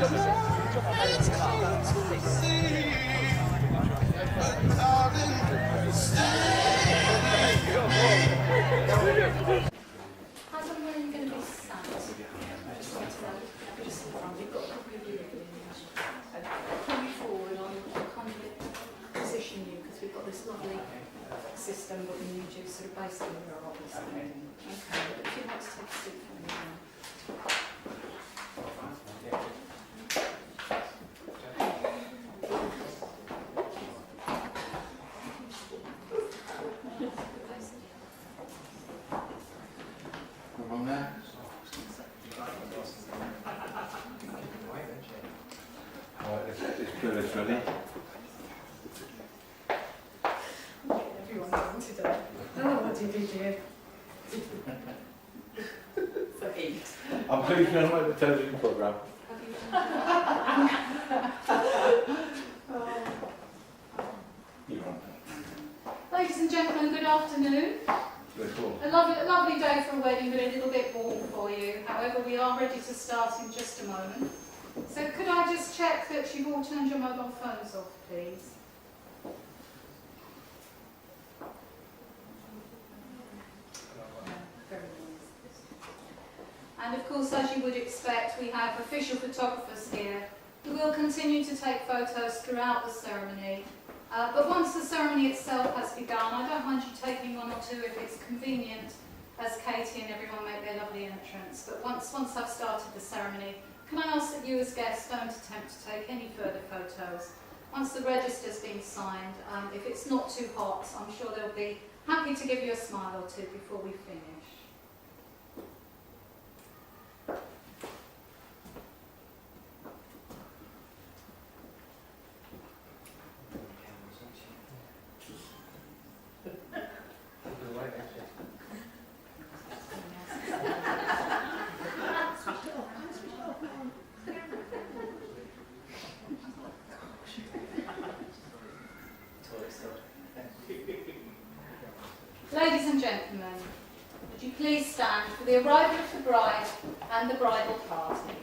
How's everyone going to be sat? Just want to know, just in front, we've got a copy of your living pull you forward on kind of position you, because we've got this lovely system that we need you sort of based on your obviously. Okay, but if you'd like to take a seat for me now. Ready? Everyone wanted it. Oh, what did you do? For eat. I'm pleased to know the television programme. Ladies and gentlemen, good afternoon. A lovely day for a wedding, but a little bit warm for you. However, we are ready to start in just a moment. So could I just check that you've all turned your mobile phones off, please? And of course, as you would expect, we have official photographers here who will continue to take photos throughout the ceremony. But once the ceremony itself has begun, I don't mind you taking one or two if it's convenient, as Katie and everyone make their lovely entrance. But once I've started the ceremony, can I ask that you as guests don't attempt to take any further photos? Once the register's been signed, if it's not too hot, I'm sure they'll be happy to give you a smile or two before we finish. Ladies and gentlemen, would you please stand for the arrival of the bride and the bridal party?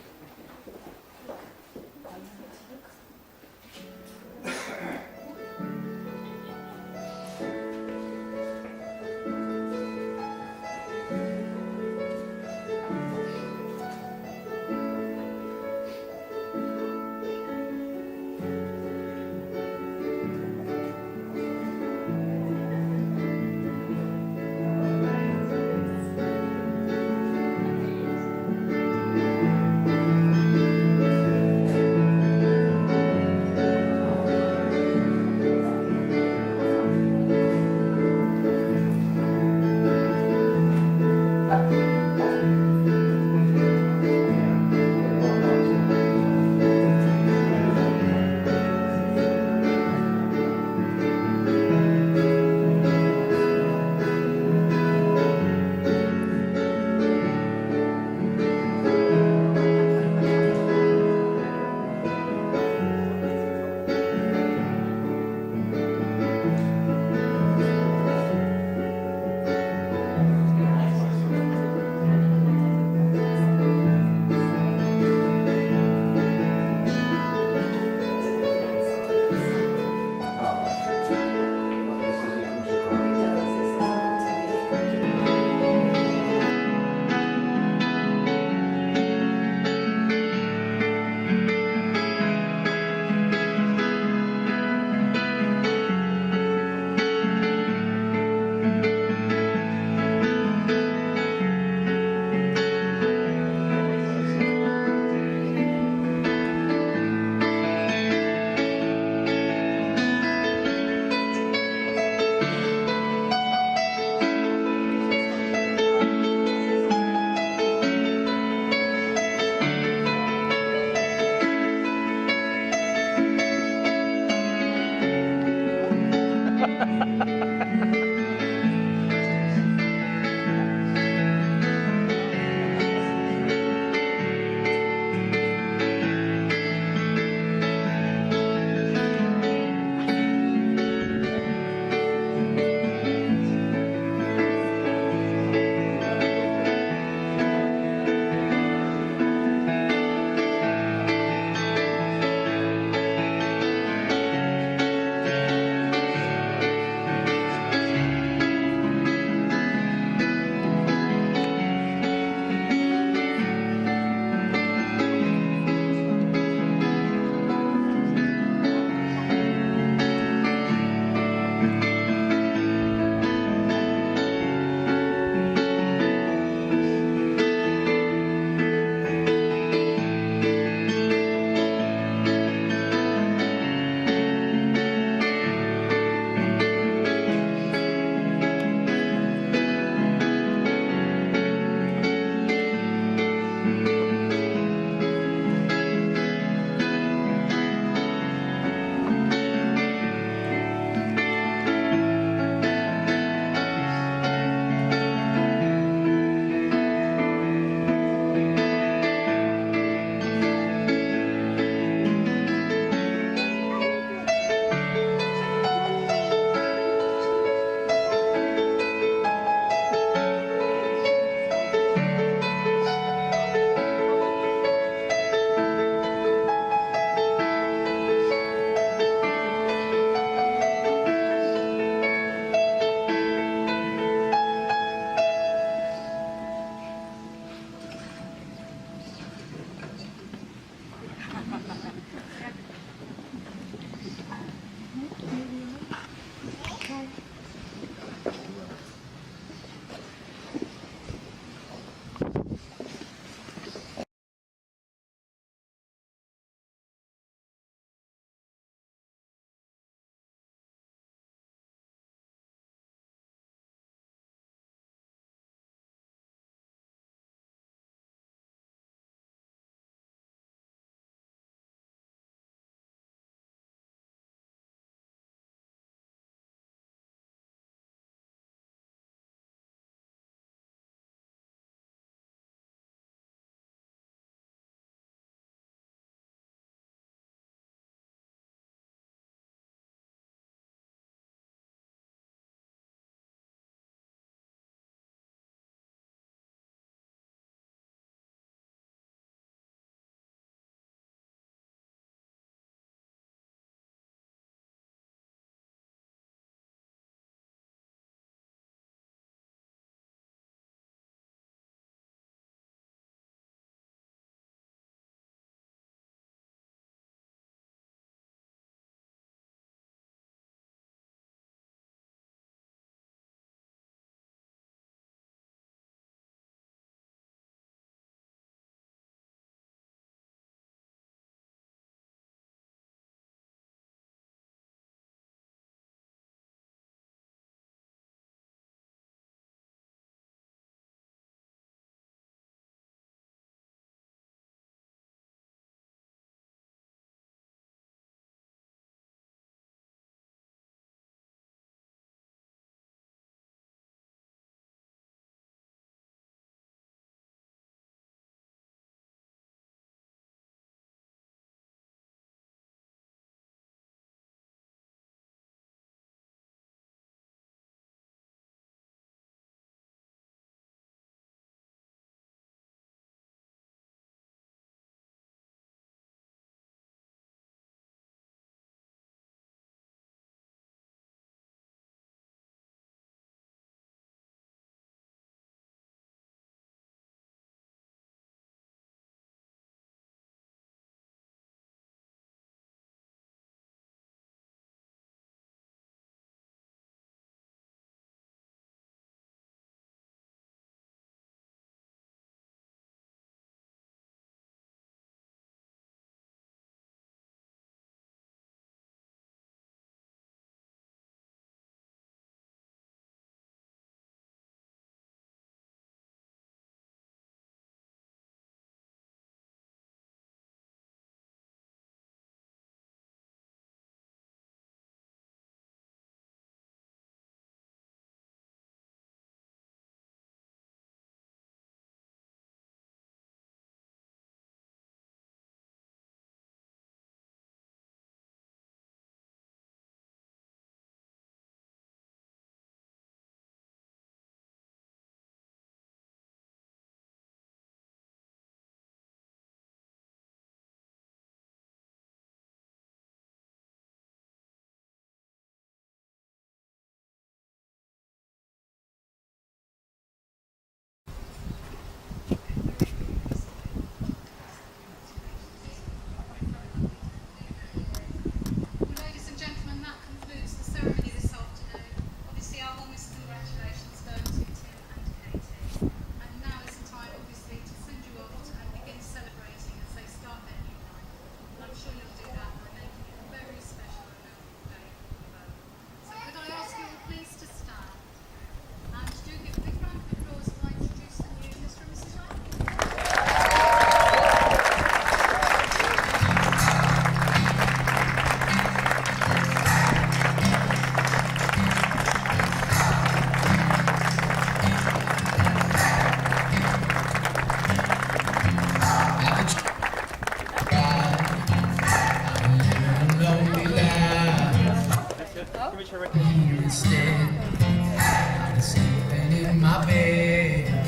Instead, I'm sleeping in my bed,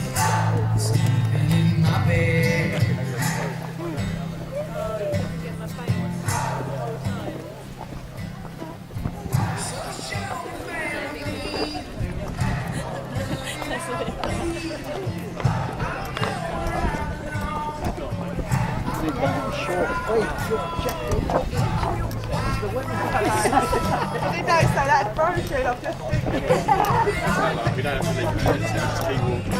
sleeping in my bed. I didn't know so that's broken. I've just We don't have to leave it there, just keep walking.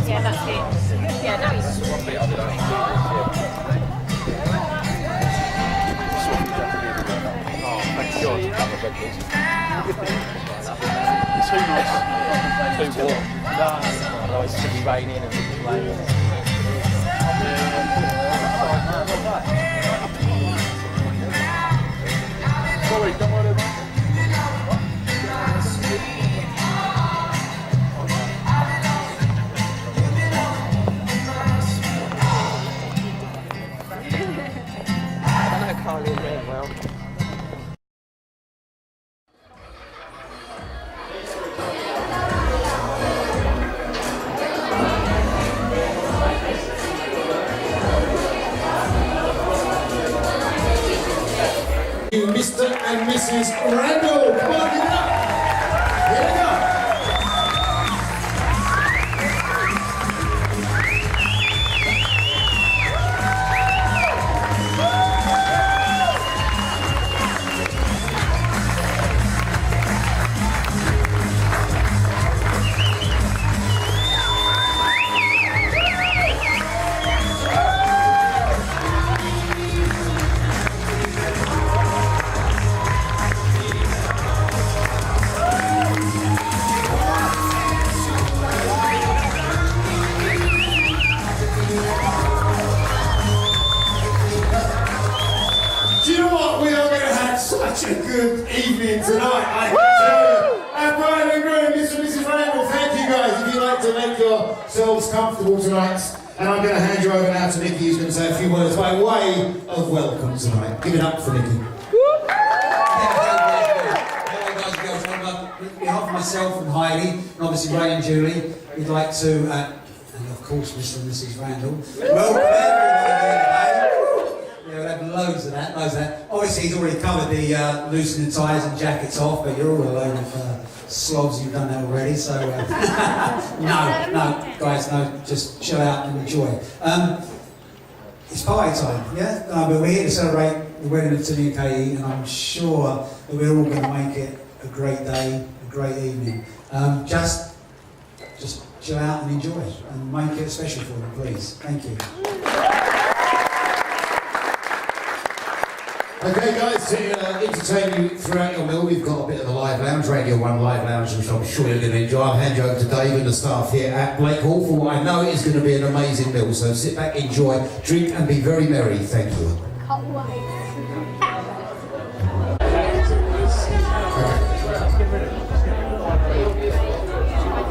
Yeah, that's it. Yeah, now he's Too nice. Too warm. No, it's going to be raining and raining. Sorry, don't worry about it. I know Carly very well. Mr. and Mrs. Randall. Come on, give it up. Here we go. Do you know what? We are going to have such a good evening tonight. I can tell you. And Brian and Graham, Mr. and Mrs. Randall, thank you guys. If you'd like to make yourselves comfortable tonight, and I'm going to hand you over now to Nikki, who's going to say a few words by way of welcome tonight. Give it up for Nikki. Hello guys and girls, on behalf of myself and Heidi, and obviously Ray and Julie, we'd like to, and of course Mr. and Mrs. Randall, welcome everybody here today. Yeah, we'll have loads of that, loads of that. Obviously he's already covered the loosening ties and jackets off, but you're all a load of slobs, you've done that already, so no, guys, no, just chill out and enjoy. It's party time, yeah? But we're here to celebrate the wedding of Tim Katy, and I'm sure that we're all going to make it a great day, a great evening. Just chill out and enjoy it, and make it special for them, please. Thank you. Okay guys, to entertain you throughout your meal, we've got a bit of the live lounge, Radio 1 live lounge, which I'm sure you're going to enjoy. I'll hand you over to Dave and the staff here at Blake Hall for what I know is going to be an amazing meal. So sit back, enjoy, drink and be very merry. Thank you.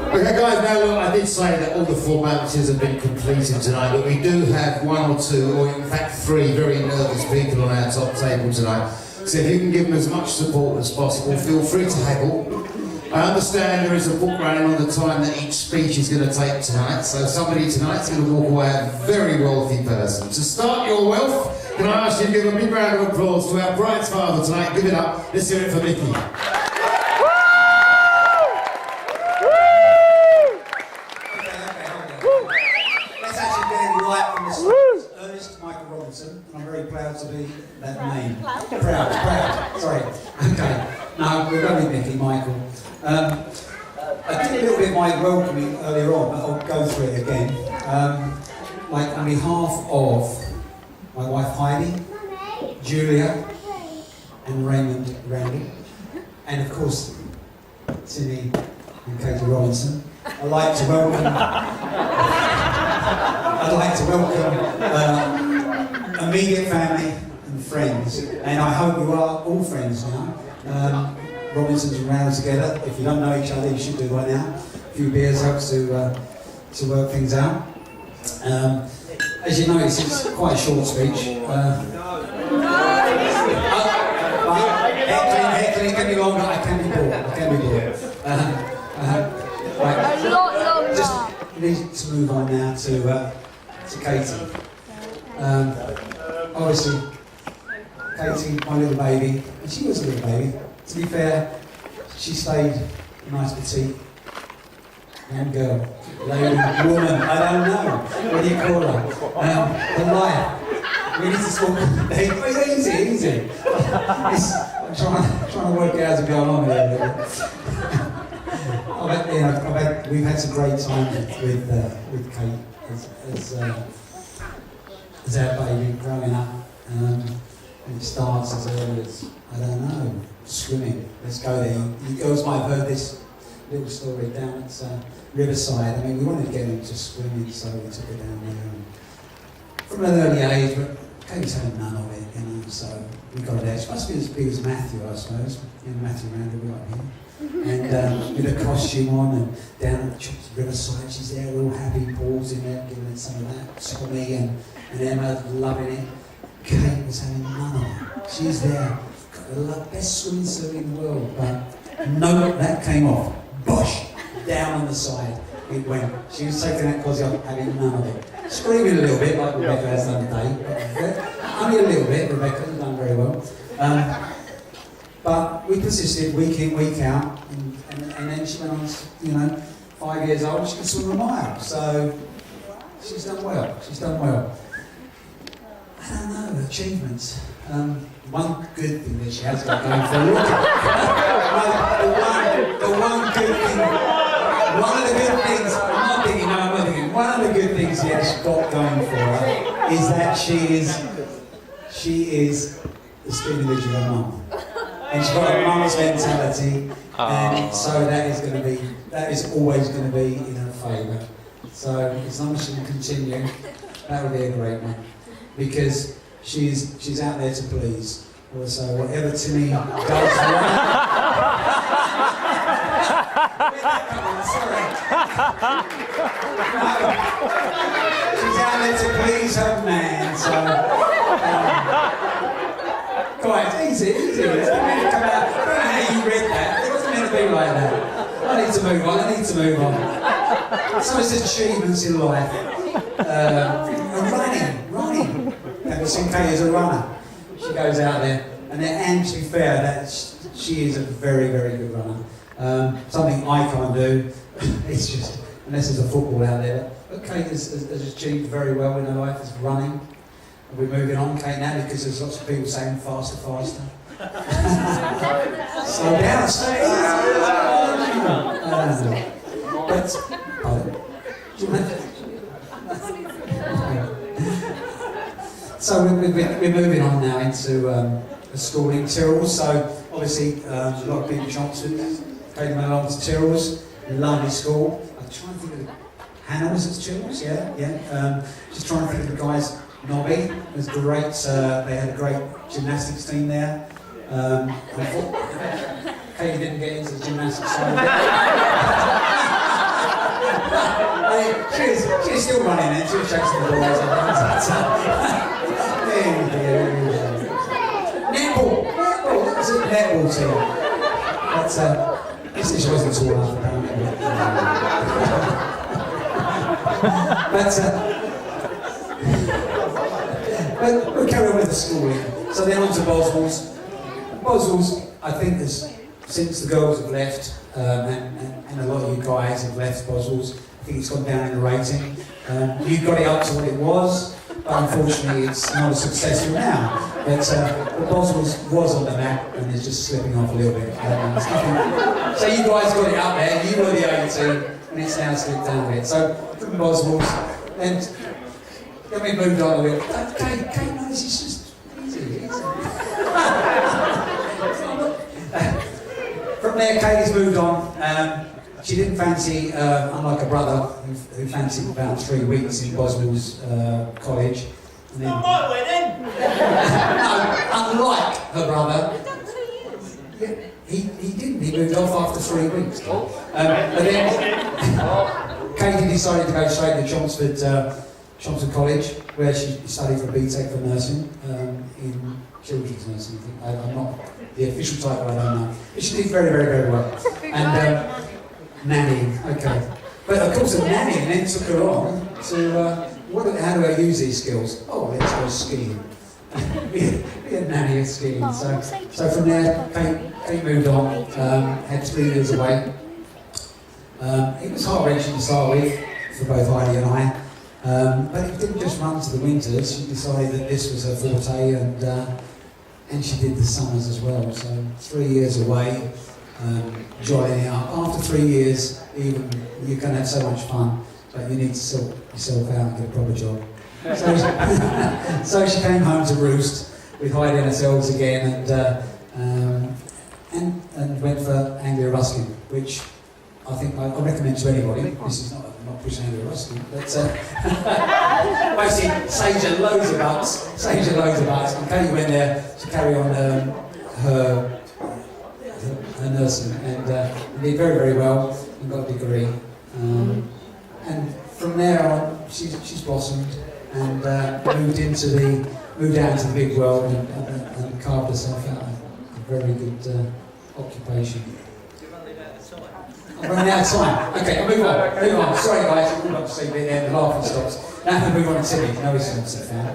Okay guys, now look, I did say that all the formalities have been completed tonight, but we do have one or two, or in fact three, very nervous people on our top table tonight. So if you can give them as much support as possible, feel free to haggle. I understand there is a book running on the time that each speech is going to take tonight, so somebody tonight's going to walk away a very wealthy person. To start your wealth, can I ask you to give a big round of applause to our bride's father tonight? Give it up. Let's hear it for Mickey. Let's actually get it right from the start. Ernest Michael Robinson, and I'm very proud to be that name. Proud, sorry. Okay, no, we're going with Nicky, Michael. I did a little bit of my welcoming earlier on, but I'll go through it again. Like on behalf of my wife Heidi, Julia, and Raymond Randall, and of course Timmy and Katy Robinson, I'd like to welcome immediate family and friends, and I hope you are all friends now. Robinsons and Randall together. If you don't know each other, you should do by now. A few beers helps to work things out. As you notice, it's quite a short speech. Heckling can be longer. I can be bored. Right. Just need to move on now to Katy. Obviously, Katy, my little baby, and she was a little baby. To be fair, she stayed a nice petite young girl, lady, woman, I don't know. What do you call her? The liar. We need to talk. Easy. I'm trying to work out as we go along here. We've had some great times with Kate as our baby growing up. And it starts as early as, I don't know, swimming. Let's go there. You girls might have heard this little story down at Riverside. I mean, we wanted to get her into swimming, so we took her down there. From an early age, but Kate's had none of it, you know, so we got her there. She must be as big as Matthew, I suppose. You know, Matthew Randall right here. And with a costume on and down at Riverside, she's there, all happy, Paul's in there, giving it some of that. Tommy and Emma loving it. Kate was having none of it. She's there, got the best swimming suit in the world, but no, that came off. Bosh! Down on the side it went. She was taking that cosy off, having none of it. Screaming a little bit, like Rebecca has done today. Only a little bit, Rebecca, you've done very well. But we persisted week in, week out, and then she went on, 5 years old, she could swim a mile. So she's done well. I don't know, achievements. One good thing that she has got going for her. One of the good things she has got going for her is that she is the spin image of her mum. And she's got a mum's mentality, and so that is always going to be in her favour. So as long as she can continue, that would be a great one. Because she's out there to please. Also, whatever Timmy does she's out there to please her man, so quite easy. It's not meant to come out. I don't know how you read that. It wasn't meant to be like that. I need to move on. So it's achievements in life. Running. And Tim Katy is a runner. She goes out there, and to be fair, that she is a very, very good runner. Something I can't do. It's just, unless there's a football out there. But Kate has achieved very well in her life, is running. And we're moving on, Kate, now, because there's lots of people saying faster. Slow down, So we're moving on now into a school in Tyrrell. So obviously a lot of people Johnson came along to Tyrrell's, lovely school. I'm trying to think of Hannah, was it Tyrrell's? Yeah. Just trying to think of the guys. Nobby, it was great. They had a great gymnastics team there. Katy didn't get into the gymnastics side. She's still running it. She was chasing the balls. Netball. That was a netball team. But she wasn't tall enough, apparently. But we'll carry on with the schooling. So then on to Boswell's. Boswell's, I think, since the girls have left, and a lot of you guys have left Boswell's, I think it's gone down in the rating. You got it up to what it was, but unfortunately it's not as successful now. But Boswell's was on the map and it's just slipping off a little bit. It's nothing. So you guys got it up there, you were the A-team, and it's now slipped down a bit. So from Boswell's, and then we moved on a bit. Kate knows it's just easy. From there, Katie's moved on. She didn't fancy, unlike her brother, who fancied about 3 weeks in Boswell's college. And then, Not my wedding! no, unlike her brother, he didn't. He moved off after 3 weeks. But then Katie decided to go straight to Chelmsford College, where she studied for BTEC for nursing in children's nursing. I think. I'm not the official title. I don't know. But she did very, very, very well. And nannying, okay. But of course, the nannying then took her on to how do I use these skills? Oh, let's go skiing. be a nanny skiing. So from there, Kate moved on. Had 3 years away. It was heart-wrenching to start with for both Heidi and I. But it didn't just run to the winters. She decided that this was her forte, and she did the summers as well. So 3 years away, drying it up. After 3 years, even you can have so much fun, but you need to sort yourself out and get a proper job. So she came home to roost with Heidi and ourselves again, and went for Anglia Ruskin, which I think I recommend to anybody. This is not pushing Anglia Ruskin, but basically saves you loads of bucks. And Katie went there to carry on her nursing, and did very, very well and got a degree. And from there on, she's blossomed and moved out into the big world and carved herself out a very good occupation. I'm running out of time. Okay, I'll move on. Sorry guys, I'll move on to see a bit there, the laughing stops. Now I'm going to move on to Timmy. No, he's not a fan.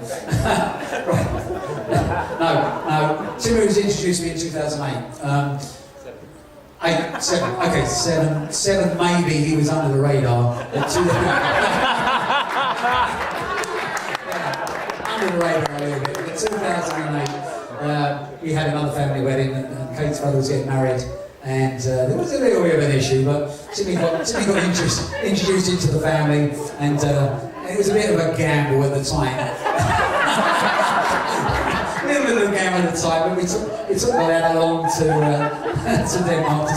Right. No. Timmy was introduced to me in 2008. 7. Okay, 7 maybe he was under the radar. But under the radar a little bit. But 2008, we had another family wedding, and Kate's brother was getting married. And there was a little bit of an issue, but Timmy got introduced into the family, and it was a bit of a gamble at the time. A little bit of a gamble at the time, but we took my dad along to Denmark, to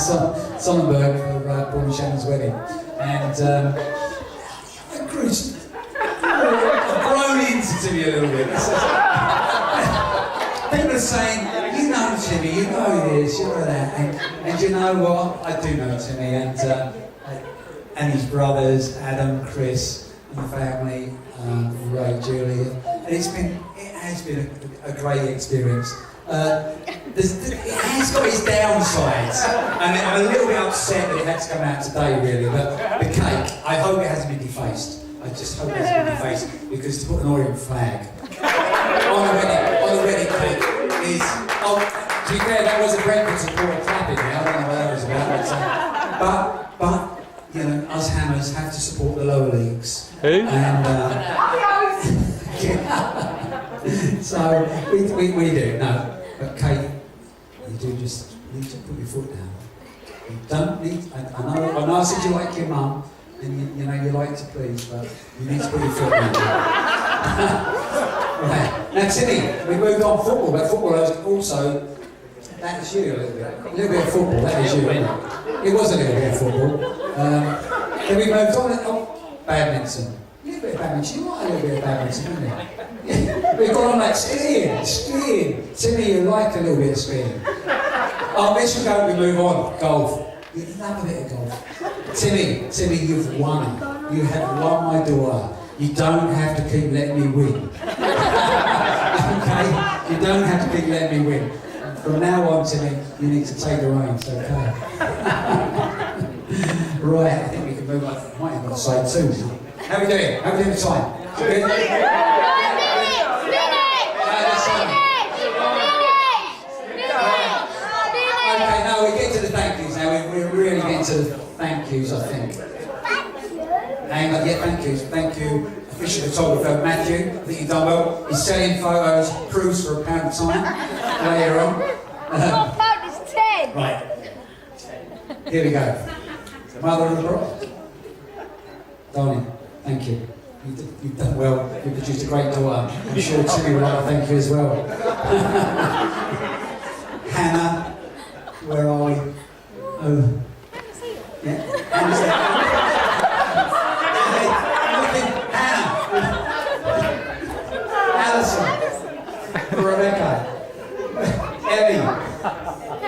Sonnenberg for Paul and Shannon's wedding. And I've grown into Timmy a little bit. People are saying, you know Timmy, you know this, you know that, and you know what? I do know Timmy, and his brothers, Adam, Chris, and the family, Ray, Julie, and it has been a great experience. It has got its downsides, and I'm a little bit upset that it had to come out today, really. But the cake, I hope it hasn't been defaced. I just hope it hasn't been defaced, because to put an Orient flag on the wedding cake is. Oh, to be fair, that was a breakfast support clapping there. I don't know what that was about. But you know, us hammers have to support the lower leagues. Who? And so we do. No, but Kate, you do just need to put your foot down. You don't need. I know. I said you like your mum, and you know you like to please, but you need to put your foot down. Right. Now, Timmy, we moved on football, but football is also. That is you a little bit. A little bit of football, that is you, isn't it? It was a little bit of football. Then we moved on to badminton. A little bit of badminton. You like a little bit of badminton, isn't it? Yeah. We've gone on like skiing. Timmy, you like a little bit of skiing. Oh, let's go, we move on. Golf. You love a bit of golf. Timmy, you've won. You have won my daughter. You don't have to keep letting me win. Okay? You don't have to keep letting me win. From now on, Timmy, you need to take the reins, okay? Right, I think we can move on. I might have got to say two now. How are we doing? How are we doing the time? Good? Okay, now we get to the thank yous now. We're really getting to the thank yous, I think. Hang on, yeah, thank yous. Thank you. official photographer, Matthew. I think you've done well. He's selling photos, cruise for £1 a time later on. What about this 10? Right. Here we go. Mother of the bride. Darling, thank you. You've done well. You've produced a great daughter. I'm sure Timmy would like to thank you as well. Hannah, where are we? Oh. Yeah. Hannah's there. Hannah. Alison. Rebecca. Ellie.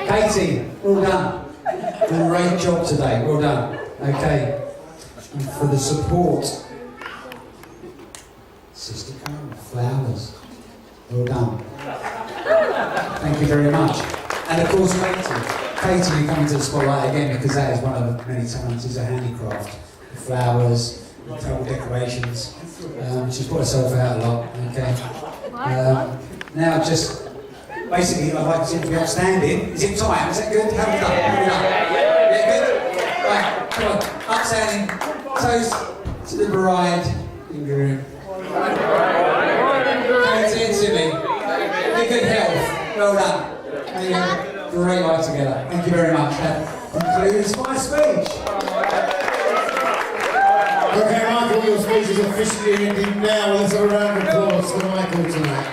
Katie. Well done. Great job today. Well done. Okay. And for the support. Sister Karen, flowers. Well done. Thank you very much. And of course, Katie, you come into the spotlight again because that is one of the many talents, is a handicraft. The flowers, the table decorations. She's put herself out a lot, okay? Now just, basically, I'd like to be upstanding. Is it time? Is that good? How we done? Yeah, good? Right, come on. Upstanding. Toast to the bride and groom. Katie and Timmy. In good health. Well done. Great life together. Thank you very much. That concludes my speech. Okay, Michael, your speech is officially ending now. Let's have a round of applause for Michael tonight.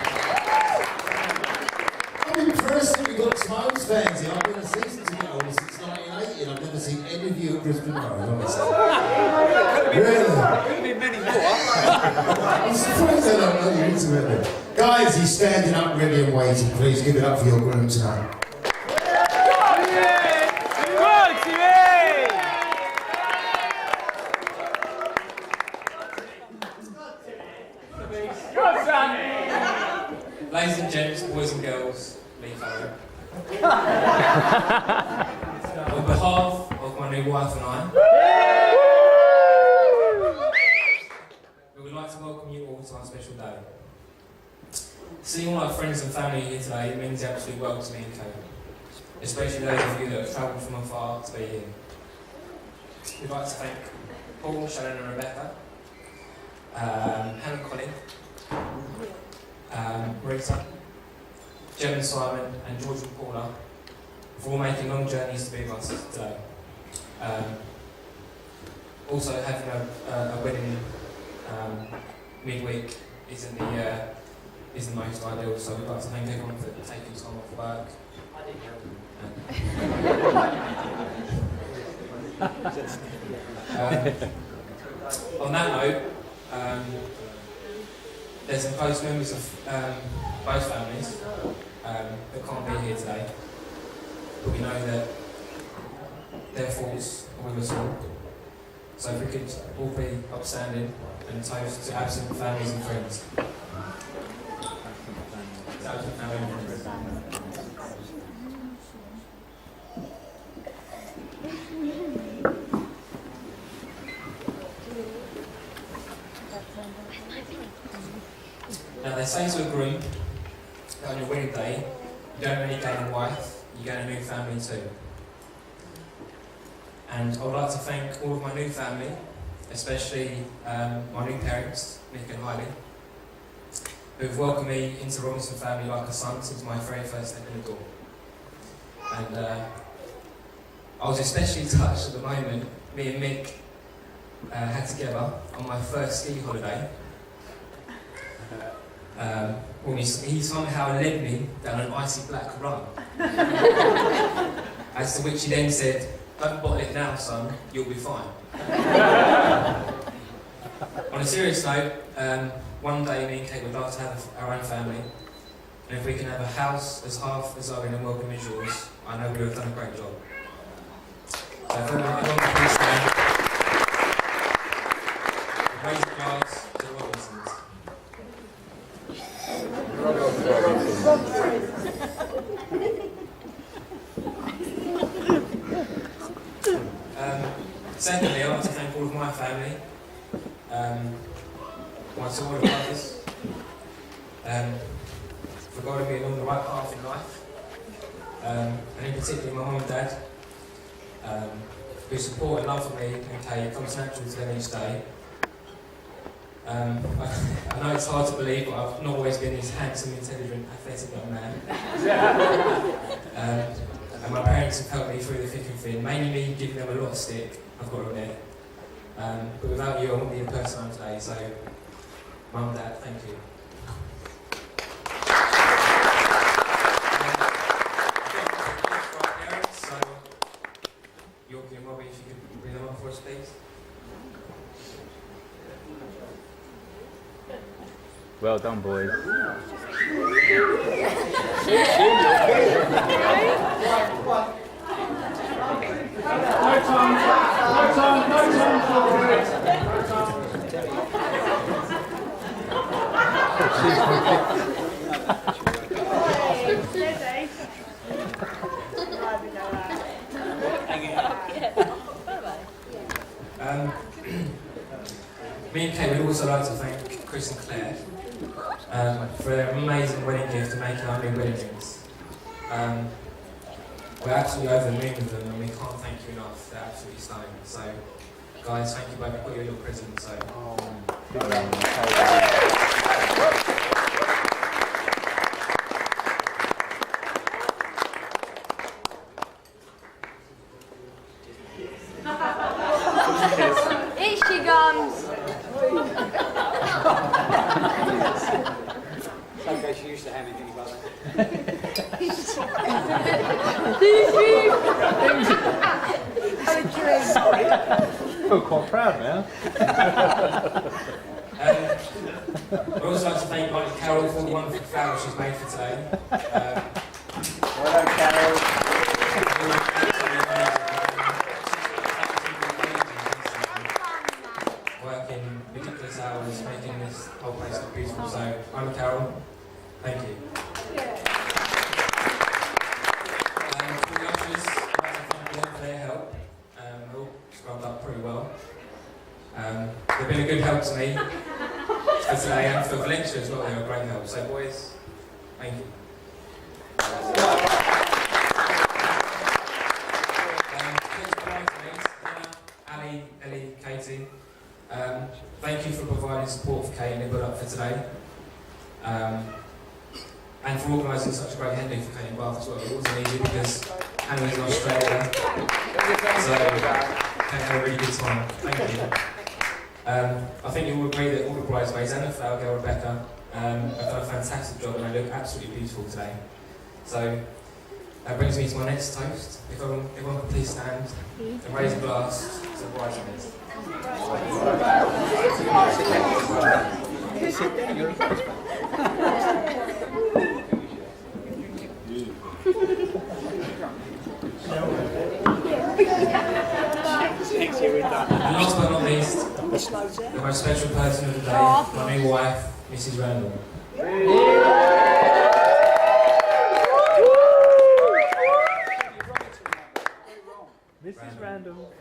I'm impressed that we've got Smoke's fans here. I've been a season ticket holder since 1980 and I've never seen any of you at Brisbane Road, honestly. Really? Couldn't be many more. I'm surprised I don't know you intimately. Guys, he's standing up ready and waiting. Please give it up for your groom tonight. Ladies and gents, boys and girls, Lee Farrow. On behalf of my new wife and I, we would like to welcome you all to our special day. Seeing all our friends and family here today means the absolute world to me and Kate, especially those of you that have travelled from afar to be here. We'd like to thank Paul, Shannon and Rebecca, Hannah Colin, Rita, Jem and Simon, and George and Paula for all making long journeys to be with us today. Also, having a wedding midweek isn't the most ideal, so we'd like to thank everyone for taking time off work. On that note, there's some close members of both families that can't be here today, but we know that their thoughts are with us all. So if we could all be upstanding and toast to absent families and friends. To absent family and friends. Now they say to a groom that on your wedding day, you don't only gain a wife, you gain a new family too. And I would like to thank all of my new family, especially my new parents, Nick and Heidi, who have welcomed me into the Robinson family like a son since my very first step in the door. And I was especially touched at the moment me and Mick had together on my first ski holiday. When he somehow led me down an icy black run. As to which he then said, "Don't bottle it now, son, you'll be fine." On a serious note, one day me and Kate would like to have our own family, and if we can have a house as half as open and welcome as yours, I know we have done a great job. So everyone please stand. Raise the glass to the Robinsons. Secondly, I'd like to thank all of my family, my supportive brothers, for guiding me along the right path in life, and in particular my mum and dad, whose support and love for me and Kay comes natural to them each day. I know it's hard to believe, but I've not always been this handsome, intelligent, athletic young man. And my parents have helped me through the thick and thin, mainly me giving them a lot of stick, I've got to admit. But without you, I wouldn't be the person I am today, so Mum, Dad, thank you. So, Yorkie and Robbie, if you could bring them up for us, please. Well done, boys. Me and Kate would also like to thank Chris and Claire for their amazing wedding gift and making our new wedding rings. We're absolutely over the moon with them and we can't thank you enough. They're absolutely stunning. So, guys, thank you both. I've got you a little present. So. Here she comes. Some guys used to have anything about Sorry. I feel quite proud now. I'd also like to thank Auntie Carol for all the wonderful flowers she's made for today. Well done, Carol. Working ridiculous hours, making this whole place look beautiful. So, I'm Carol. Thank you. For the ushers, I'd like to thank them for their help. They're all scrubbed up pretty well. They've been a good help to me for today and for the lecture as well. They were a great help. So, boys, thank you. Ali, Ellie, Katie, thank you for providing support for Kate and the build-up for today. And for organising such a great hen do for Kate and Bath as well. It wasn't easy because Hannah was in Australia, so Kate had a really good time. Thank you. I think you will agree that all the bridesmaids and the flower girl Rebecca have done a fantastic job and they look absolutely beautiful today. So that brings me to my next toast. If everyone could please stand and raise a glass to the bridesmaids. And last but not least, the most special person of the day, my new wife, Mrs. Randall. Mrs. Randall.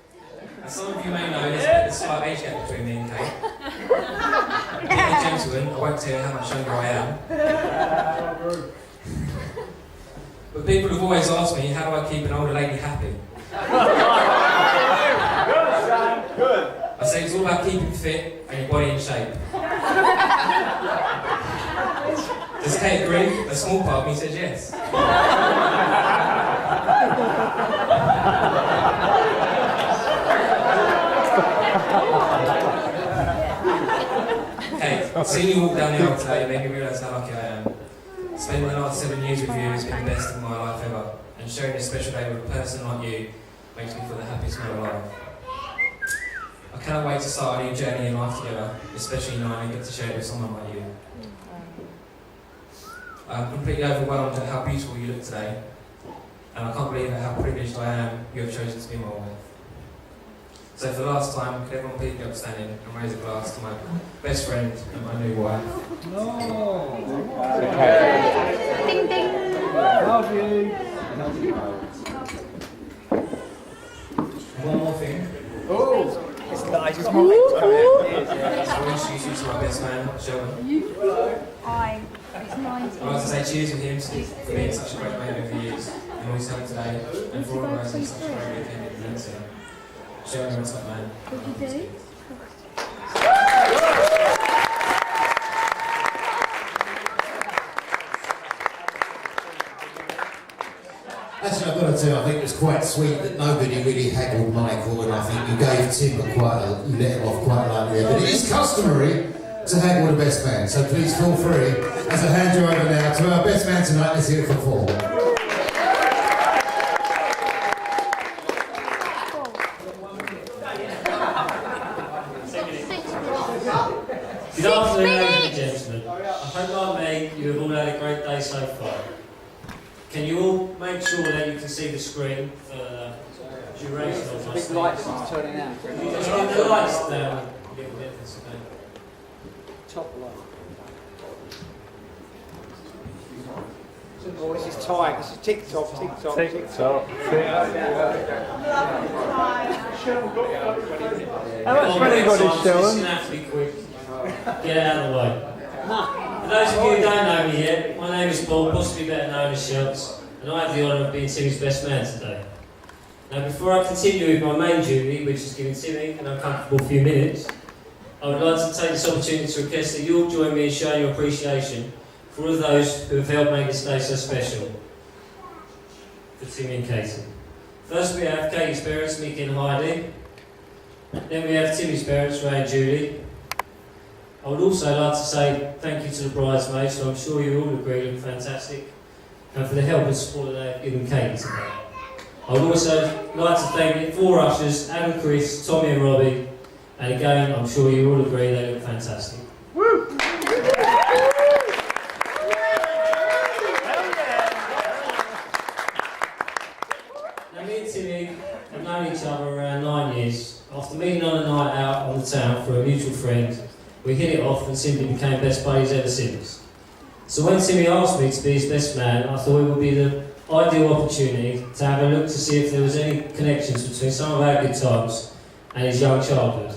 As some of you may know, there's a slight age gap between me and Kate. Being a gentleman, I won't tell you how much younger I am. But people have always asked me, how do I keep an older lady happy? Good. I say it's all about keeping fit and your body in shape. Does Kate agree? A small part of me says yes. Kate, seeing you walk down the aisle today made me realise how lucky I am. Spending the last 7 years with you has been the best of my life ever, and sharing this special day with a person like you makes me feel the happiest man alive. I cannot wait to start a new journey in life together, especially knowing I get to share it with someone like you. I'm completely overwhelmed at how beautiful you look today, and I can't believe how privileged I am you have chosen to be my wife. So for the last time, could everyone please get up standing and raise a glass to my best friend and my new wife? Ding ding. Love you. One more thing. Oh! It's nice. It's So I'll introduce you to my best man, Sheldon. Hi. It's 19. I'd like to say cheers with him for being such a great mate over the years and always helping today and for organising such a great weekend at Valencia. Sheldon, you're a top man. What did you do? quite sweet that nobody really haggled Michael, and I think you gave Tim you let him off quite lightly there. But it is customary to haggle the best man, so please feel free as I hand you over now to our best man tonight. Let's hear it for Paul. Good afternoon, ladies and gentlemen. I hope like me, you have all had a great day so far. Can you all make sure that you can see the screen for the duration of my speech? Big lights turning out. Can you just get the lights down a little bit? That's okay. Top light. Oh, this is time. This is TikTok. TikTok. How much money got this This showing? is going to have to be quick. Get out of the way. For those of you who don't know me yet, my name is Paul, possibly better known as Shots, and I have the honour of being Timmy's best man today. Now, before I continue with my main duty, which is giving Timmy an uncomfortable few minutes, I would like to take this opportunity to request that you all join me in showing your appreciation for all of those who have helped make this day so special for Timmy and Katy. First we have Katie's parents, Mickey and Heidi. Then we have Timmy's parents, Ray and Julie. I would also like to say thank you to the bridesmaids, who I'm sure you all agree look fantastic, and for the help and support that they have given Katie today. I would also like to thank the 4 ushers, Adam, Chris, Tommy and Robbie, and again, I'm sure you all agree they look fantastic. Woo! Now, me and Timmy have known each other around 9 years. After meeting on a night out on the town for a mutual friend, we hit it off and simply became best buddies ever since. So when Timmy asked me to be his best man, I thought it would be the ideal opportunity to have a look to see if there was any connections between some of our good times and his young childhood.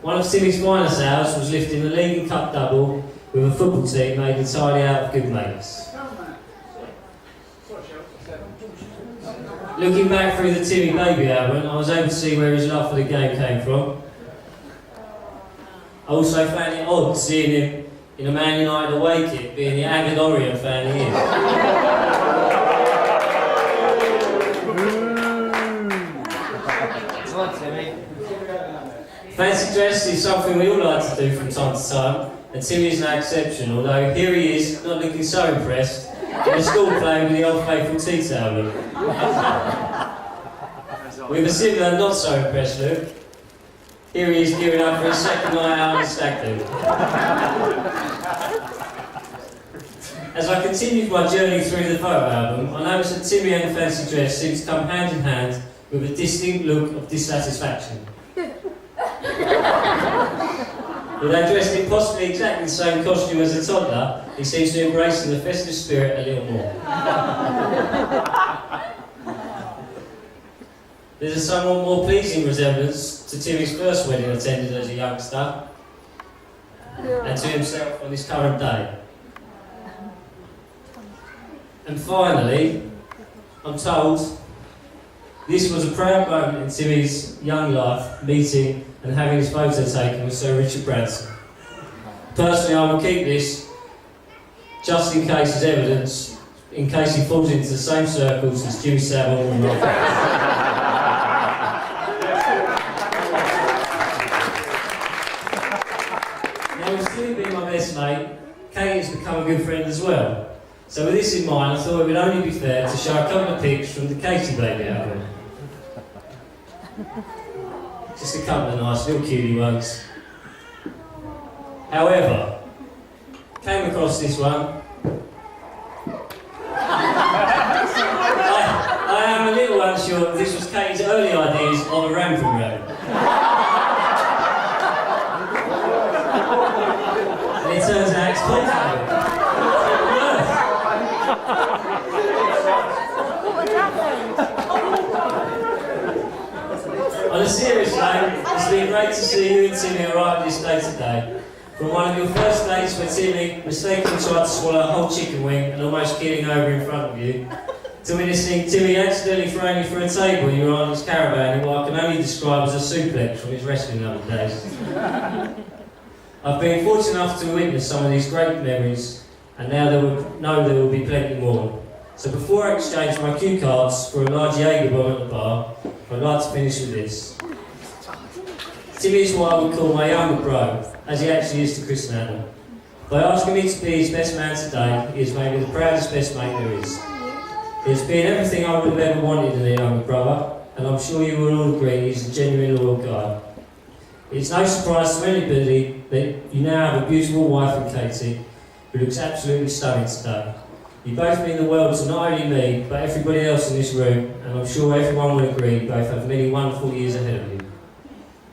One of Timmy's finest hours was lifting the League and Cup double with a football team made entirely out of good mates. Looking back through the Timmy Baby album, I was able to see where his love for the game came from. I also found it odd seeing him in a Man United away kit, being the avid Orient fan he is. Come on, Timmy. Fancy dress is something we all like to do from time to time, and Timmy is no exception, although here he is, not looking so impressed, in a school play with the old faithful tea towel look. With a similar not so impressed look, here he is gearing up for his second night out on the stag do. As I continued my journey through the photo album, I noticed that Timmy and the fancy dress seemed to come hand in hand with a distinct look of dissatisfaction. Although dressed in possibly exactly the same costume as a toddler, he seems to be embracing the festive spirit a little more. There's a somewhat more pleasing resemblance to Timmy's first wedding attended as a youngster, and to himself on his current day. And finally, I'm told this was a proud moment in Timmy's young life, meeting and having his photo taken with Sir Richard Branson. Personally, I will keep this just in case as evidence, in case he falls into the same circles as Jimmy Savile and Rob. Now, with Timmy being my best mate, Katie has become a good friend as well. So with this in mind, I thought it would only be fair to show a couple of pics from the Katy Baby album. Just a couple of nice little cutie ones. However, came across this one. I am a little unsure if this was Katie's early ideas of a ramping road. And it turns out it's possible. On a serious note, it's been great to see you and Timmy arrive at this day today. From one of your first dates where Timmy mistakenly tried to swallow a whole chicken wing and almost keeling over in front of you, to witnessing Timmy accidentally throwing you through a table in your aunt's caravan in what I can only describe as a suplex from his wrestling other days. I've been fortunate enough to witness some of these great memories and now there will be plenty more. So before I exchange my cue cards for a large Jaeger bomb at the bar, I'd like to finish with this. Timmy is what I would call my younger bro, as he actually is to Chris and Anna. By asking me to be his best man today, he has made me the proudest best mate there is. He has been everything I would have ever wanted in a younger brother, and I'm sure you will all agree he's a genuine loyal guy. It's no surprise to anybody that you now have a beautiful wife in Katy, who looks absolutely stunning today. You both mean the world to not only me, but everybody else in this room, and I'm sure everyone will agree you both have many wonderful years ahead of you.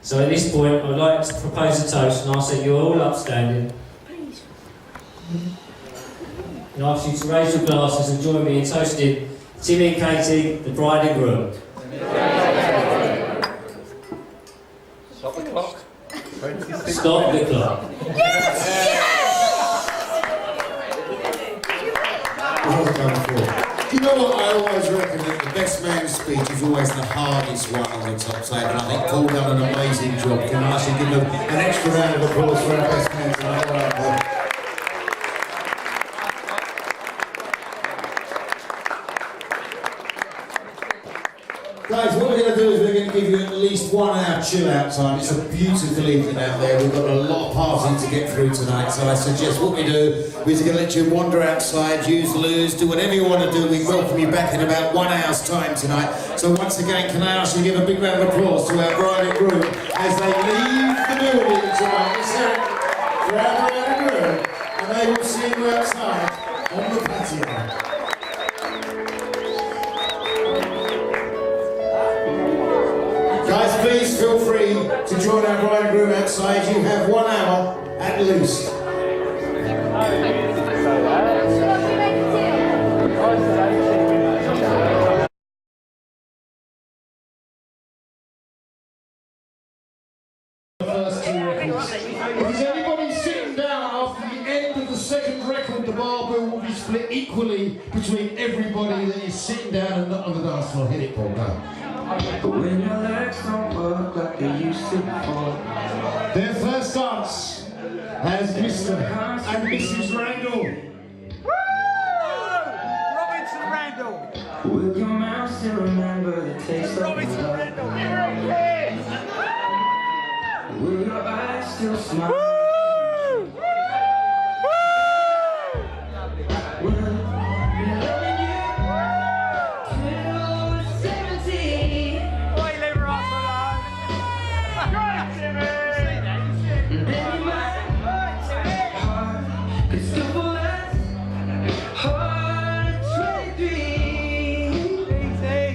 So at this point, I would like to propose a toast and ask that you're all upstanding. And ask you to raise your glasses and join me in toasting Timmy and Katy, the bride and groom. Stop the clock. 26. Stop the clock. You know what, I always reckon that the best man's speech is always the hardest one on the top table, and I think Paul done an amazing job. Can I actually give him an extra round of applause for our best man tonight? Well done, Paul. Guys, what we're going to do is we're going to give you at least 1 hour chill out time. It's a beautiful evening out there. We've got a lot of partying to get through tonight, so I suggest what we do is we're going to let you wander outside, use, lose, do whatever you want to do. We welcome you back in about 1 hour's time tonight. So once again, can I ask you to give a big round of applause to our bride and groom as they leave the building tonight. Let's hear it for our bride and groom, and they will see you outside on the patio. Guys, please feel free to join our bride and groom outside. You have 1 hour at least. First 2 records. If there's anybody sitting down after the end of the second record, the bar bill will be split equally between everybody that is sitting down and not on the dance floor. Hit it, Paul, go. But when your legs don't work like they used to before. Their first dance has Mr. and Mrs. Randall. Woo! Robinson Randall. Will your mouth still remember the taste of Robinson love? Randall. Will your eyes still smile? Will be loving you till we're 70? Why you leave her off alone? Right, Timmy! Baby, my heart could still fall as hard at 23. Easy.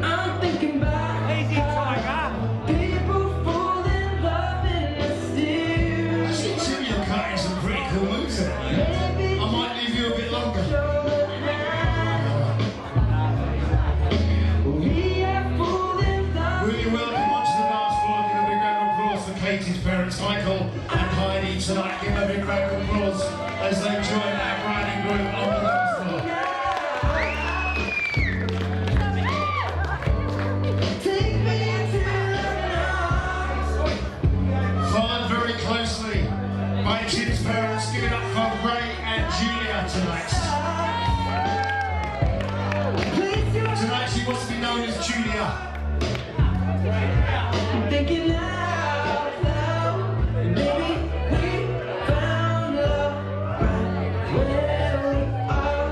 I'm thinking about Easy, Tiger. people fall in love in mysterious. Actually, Tim, you're cutting some pretty cool moves there. I might leave you a bit longer. We are full in love. Really welcome onto the dance floor. Give a big round of applause for Katie's parents, Michael and Heidi, tonight. Give a big round of applause as they join our bride and groom on the dance floor. Take me into the night. Followed very closely by Tim's parents. Give it up for Ray and Julia tonight. Tonight she wants to be known as Julia. I'm thinking out loud. Maybe we found love right where we are.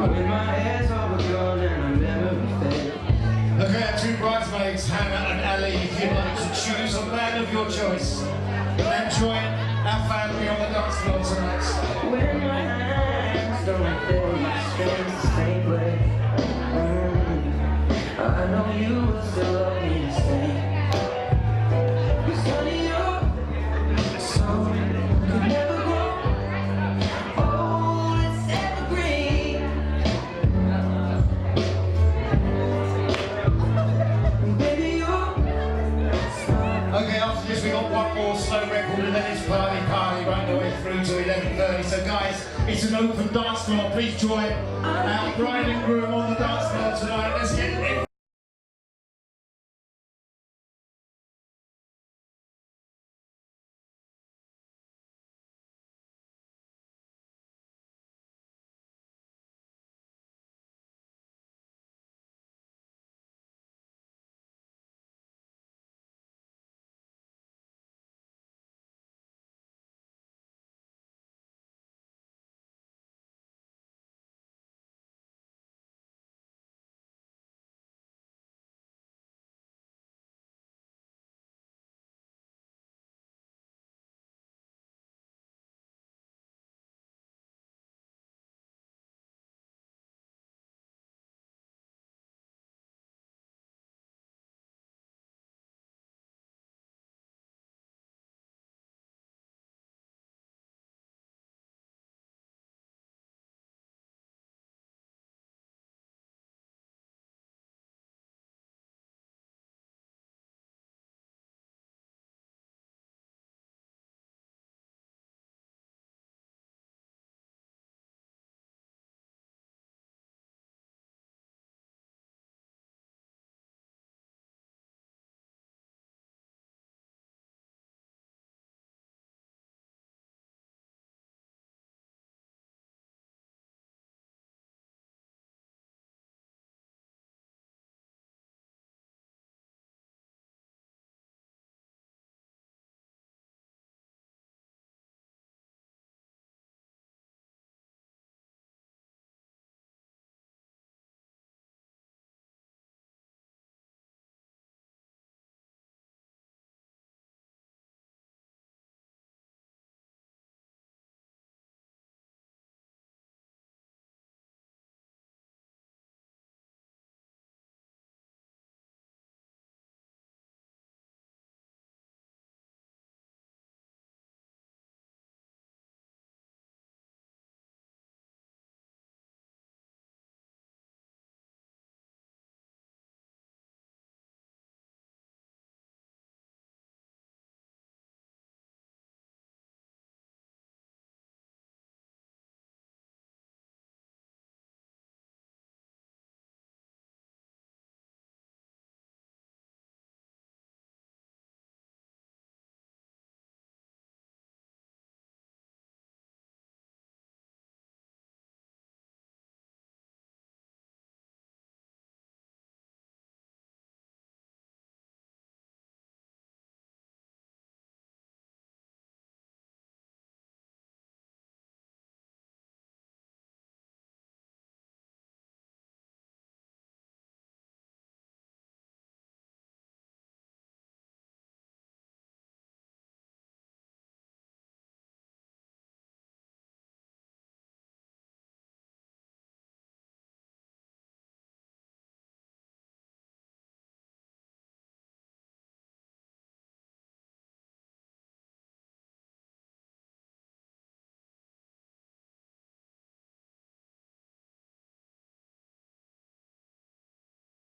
When my hair's all gone and I'm never fade. Okay, our 2 bridesmaids, Hannah and Ali, if you'd like to choose a man of your choice and join our family on the dance floor tonight. When my hands don't fade, stays the same way. I know you will still love me the same. 'Cause honey, your soul could never grow. Oh, it's evergreen. Baby, you're smart. Okay, after this we got 1 more slow record and then it's party right the way through to 11:30. So guys, it's an open dance floor. Please join our bride and groom on the dance floor tonight. Let's get